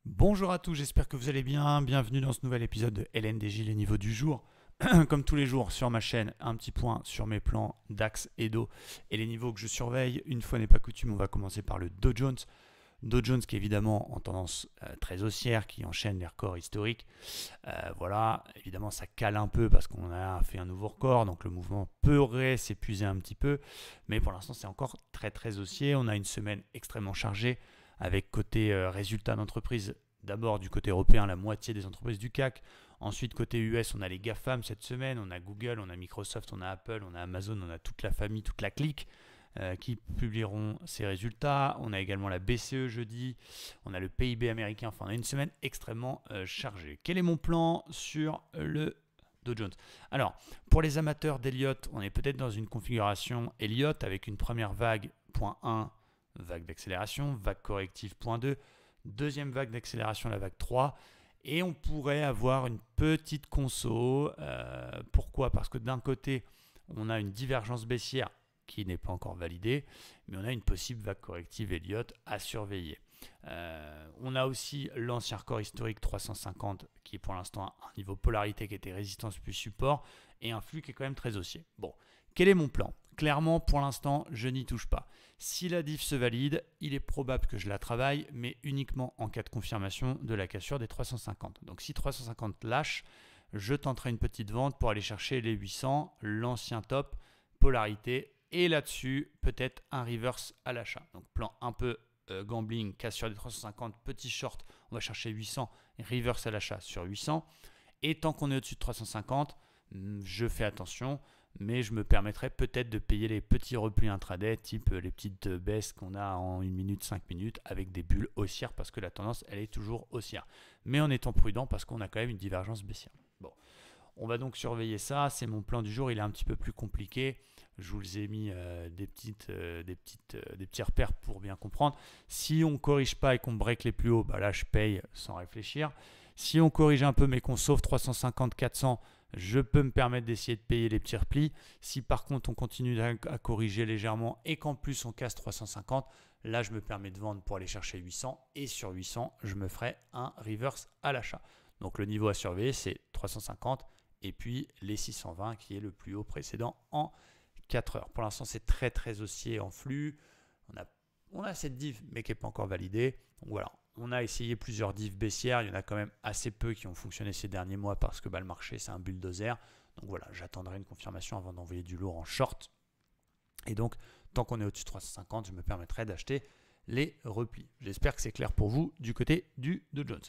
Bonjour à tous, j'espère que vous allez bien. Bienvenue dans ce nouvel épisode de LNDJ, les niveaux du jour. Comme tous les jours sur ma chaîne, un petit point sur mes plans DAX, EDO et les niveaux que je surveille. Une fois n'est pas coutume, on va commencer par le Dow Jones. Dow Jones qui est évidemment en tendance très haussière, qui enchaîne les records historiques. Voilà, évidemment ça cale un peu parce qu'on a fait un nouveau record, donc le mouvement pourrait s'épuiser un petit peu. Mais pour l'instant c'est encore très haussier. On a une semaine extrêmement chargée avec côté résultats d'entreprise. D'abord du côté européen, la moitié des entreprises du CAC. Ensuite, côté US, on a les GAFAM cette semaine. On a Google, on a Microsoft, on a Apple, on a Amazon, on a toute la famille, toute la clique qui publieront ces résultats. On a également la BCE jeudi. On a le PIB américain. Enfin, on a une semaine extrêmement chargée. Quel est mon plan sur le Dow Jones? Alors, pour les amateurs d'Elliott, on est peut-être dans une configuration Elliott avec une première vague, point 1, vague d'accélération, vague corrective, point 2, deuxième vague d'accélération, la vague 3, et on pourrait avoir une petite conso. Pourquoi? Parce que d'un côté, on a une divergence baissière qui n'est pas encore validée, mais on a une possible vague corrective Elliott à surveiller. On a aussi l'ancien record historique 350 qui est pour l'instant un niveau polarité qui était résistance plus support et un flux qui est quand même très haussier. Bon, quel est mon plan? Clairement, pour l'instant, je n'y touche pas. Si la diff se valide, il est probable que je la travaille, mais uniquement en cas de confirmation de la cassure des 350. Donc si 350 lâche, je tenterai une petite vente pour aller chercher les 800, l'ancien top, polarité, et là-dessus, peut-être un reverse à l'achat. Donc plan un peu gambling, cassure des 350, petit short, on va chercher 800, reverse à l'achat sur 800. Et tant qu'on est au-dessus de 350, je fais attention, mais je me permettrai peut-être de payer les petits replis intraday, type les petites baisses qu'on a en 1 minute, 5 minutes, avec des bulles haussières, parce que la tendance, elle est toujours haussière. Mais en étant prudent, parce qu'on a quand même une divergence baissière. Bon, on va donc surveiller ça, c'est mon plan du jour, il est un petit peu plus compliqué. Je vous ai mis des petits repères pour bien comprendre. Si on ne corrige pas et qu'on break les plus hauts, bah là je paye sans réfléchir. Si on corrige un peu mais qu'on sauve 350, 400, je peux me permettre d'essayer de payer les petits replis. Si par contre on continue à corriger légèrement et qu'en plus on casse 350, là je me permets de vendre pour aller chercher 800 et sur 800 je me ferai un reverse à l'achat. Donc le niveau à surveiller c'est 350 et puis les 620 qui est le plus haut précédent en 4 heures. Pour l'instant c'est très haussier en flux. On a cette div mais qui n'est pas encore validée. Donc voilà. On a essayé plusieurs divs baissières, il y en a quand même assez peu qui ont fonctionné ces derniers mois parce que le marché c'est un bulldozer. Donc voilà, j'attendrai une confirmation avant d'envoyer du lourd en short. Et donc, tant qu'on est au-dessus de 350, je me permettrai d'acheter les replis. J'espère que c'est clair pour vous du côté du Dow Jones.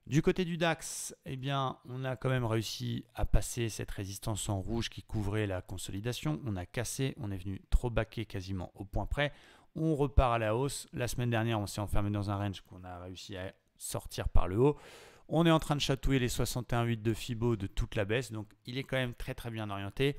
Du côté du DAX, eh bien, on a quand même réussi à passer cette résistance en rouge qui couvrait la consolidation. On a cassé, on est venu trop baquer quasiment au point près. On repart à la hausse. La semaine dernière, on s'est enfermé dans un range qu'on a réussi à sortir par le haut. On est en train de chatouiller les 61,8 de Fibo de toute la baisse. Donc, il est quand même très bien orienté.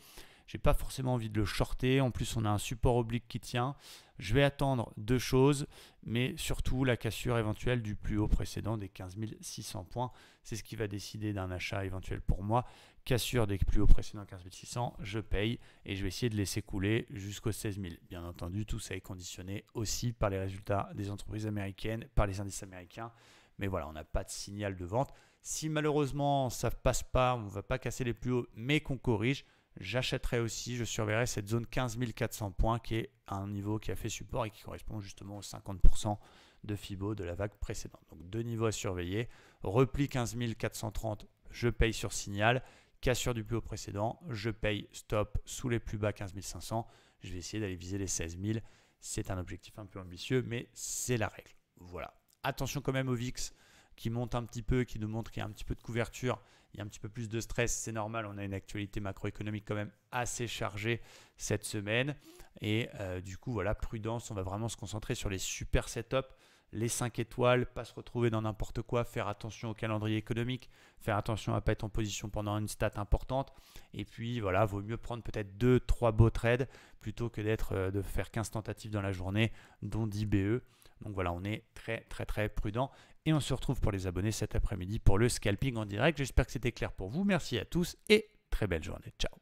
Je n'ai pas forcément envie de le shorter. En plus, on a un support oblique qui tient. Je vais attendre deux choses, mais surtout la cassure éventuelle du plus haut précédent des 15 600 points. C'est ce qui va décider d'un achat éventuel pour moi. Cassure des plus hauts précédents 15 600, je paye et je vais essayer de laisser couler jusqu'aux 16 000. Bien entendu, tout ça est conditionné aussi par les résultats des entreprises américaines, par les indices américains. Mais voilà, on n'a pas de signal de vente. Si malheureusement ça ne passe pas, on ne va pas casser les plus hauts, mais qu'on corrige, j'achèterai aussi, je surveillerai cette zone 15 400 points qui est un niveau qui a fait support et qui correspond justement aux 50% de Fibo de la vague précédente. Donc deux niveaux à surveiller. Repli 15 430, je paye sur signal. Cassure du plus haut précédent, je paye stop sous les plus bas 15 500. Je vais essayer d'aller viser les 16 000. C'est un objectif un peu ambitieux, mais c'est la règle. Voilà. Attention quand même au VIX qui monte un petit peu, qui nous montre qu'il y a un petit peu de couverture, il y a un petit peu plus de stress, c'est normal, on a une actualité macroéconomique quand même assez chargée cette semaine. Et du coup, voilà, prudence, on va vraiment se concentrer sur les super setups, les 5 étoiles, pas se retrouver dans n'importe quoi, faire attention au calendrier économique, faire attention à ne pas être en position pendant une stat importante. Et puis voilà, vaut mieux prendre peut-être 2-3 beaux trades plutôt que de faire 15 tentatives dans la journée, dont 10 BE. Donc voilà, on est très prudent. Et on se retrouve pour les abonnés cet après-midi pour le scalping en direct. J'espère que c'était clair pour vous. Merci à tous et très belle journée. Ciao.